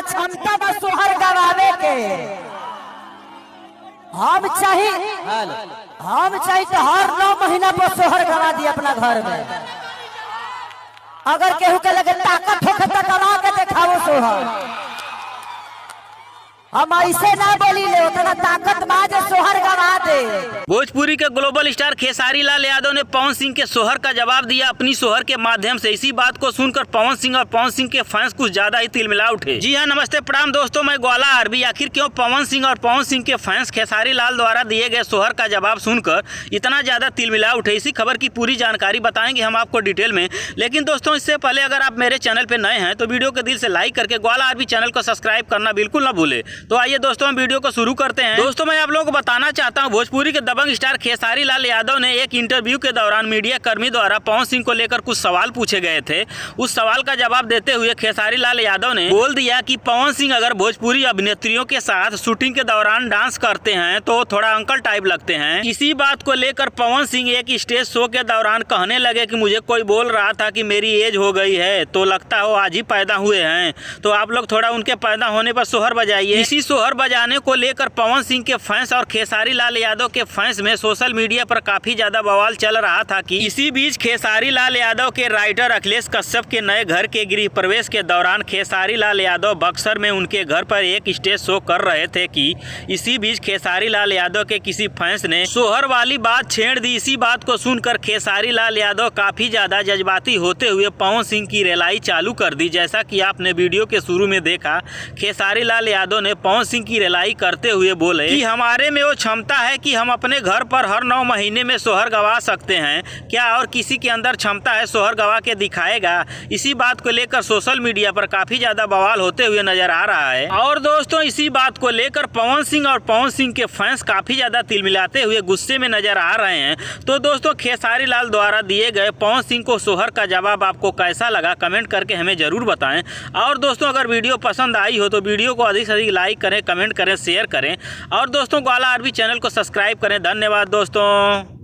क्षमता बा सोहर गवावे के। हम चाहिए तो हर 9 महीना पर सोहर गवा दी अपना घर में। अगर केहू के लगे ताकत होखे तो गवा के दिखाओ सोहर। हम ऐसे ना बोली ले, उतना ताकत बाज सोहर गवा दे। भोजपुरी के ग्लोबल स्टार खेसारी लाल यादव ने पवन सिंह के सोहर का जवाब दिया अपनी सोहर के माध्यम से। इसी बात को सुनकर पवन सिंह और पवन सिंह के फैंस कुछ ज्यादा ही तिलमिला उठे। जी हाँ, नमस्ते प्रणाम दोस्तों, मैं ग्वाला आरबी। आखिर क्यों पवन सिंह और पवन सिंह के फैंस खेसारी लाल द्वारा दिए गए सोहर का जवाब सुनकर इतना ज्यादा तिलमिला उठे, इसी खबर की पूरी जानकारी बताएंगे हम आपको डिटेल में। लेकिन दोस्तों, इससे पहले अगर आप मेरे चैनल पे नए हैं तो वीडियो को दिल से लाइक करके ग्वाला आरबी चैनल को सब्सक्राइब करना बिल्कुल ना भूले। तो आइए दोस्तों, हम वीडियो को शुरू करते हैं। दोस्तों, मैं आप लोगों को बताना चाहता हूं, भोजपुरी के दबंग स्टार खेसारी लाल यादव ने एक इंटरव्यू के दौरान मीडिया कर्मी द्वारा पवन सिंह को लेकर कुछ सवाल पूछे गए थे। उस सवाल का जवाब देते हुए खेसारी लाल यादव ने बोल दिया कि पवन सिंह अगर भोजपुरी अभिनेत्रियों के साथ शूटिंग के दौरान डांस करते हैं तो थोड़ा अंकल टाइप लगते हैं। इसी बात को लेकर पवन सिंह एक स्टेज शो के दौरान कहने लगे कि मुझे कोई बोल रहा था कि मेरी एज हो गई है, तो लगता हो आज ही पैदा हुए हैं, तो आप लोग थोड़ा उनके पैदा होने पर सोहर बजाइए। इसी सोहर बजाने को लेकर पवन सिंह के फैंस और खेसारी लाल यादव के फैंस में सोशल मीडिया पर काफी ज्यादा बवाल चल रहा था कि इसी बीच खेसारी लाल यादव के राइटर अखिलेश कश्यप के नए घर के गृह प्रवेश के दौरान खेसारी लाल यादव बक्सर में उनके घर पर एक स्टेज शो कर रहे थे कि इसी बीच खेसारी लाल यादव के किसी फैंस ने सोहर वाली बात छेड़ दी। इसी बात को सुनकर खेसारी लाल यादव काफी ज्यादा जज्बाती होते हुए पवन सिंह की रेलाई चालू कर दी। जैसा कि आपने वीडियो के शुरू में देखा, खेसारी लाल यादव ने पवन सिंह की रेलाई करते हुए बोले कि हमारे में वो क्षमता है कि हम अपने घर पर हर 9 महीने में सोहर गवा सकते हैं, क्या और किसी के अंदर क्षमता है सोहर गवा के दिखाएगा। इसी बात को लेकर सोशल मीडिया पर काफी ज्यादा बवाल होते हुए नजर आ रहा है। और दोस्तों, इसी बात को लेकर पवन सिंह और पवन सिंह के फैंस काफी ज्यादा तिलमिलाते हुए गुस्से में नजर आ रहे हैं। तो दोस्तों, खेसारी लाल द्वारा दिए गए पवन सिंह को सोहर का जवाब आपको कैसा लगा कमेंट करके हमें जरूर बताएं। और दोस्तों, अगर वीडियो पसंद आई हो तो वीडियो को अधिक से अधिक लाइक करें, कमेंट करें, शेयर करें और दोस्तों ग्वाला आरबी चैनल को सब्सक्राइब करें। धन्यवाद दोस्तों।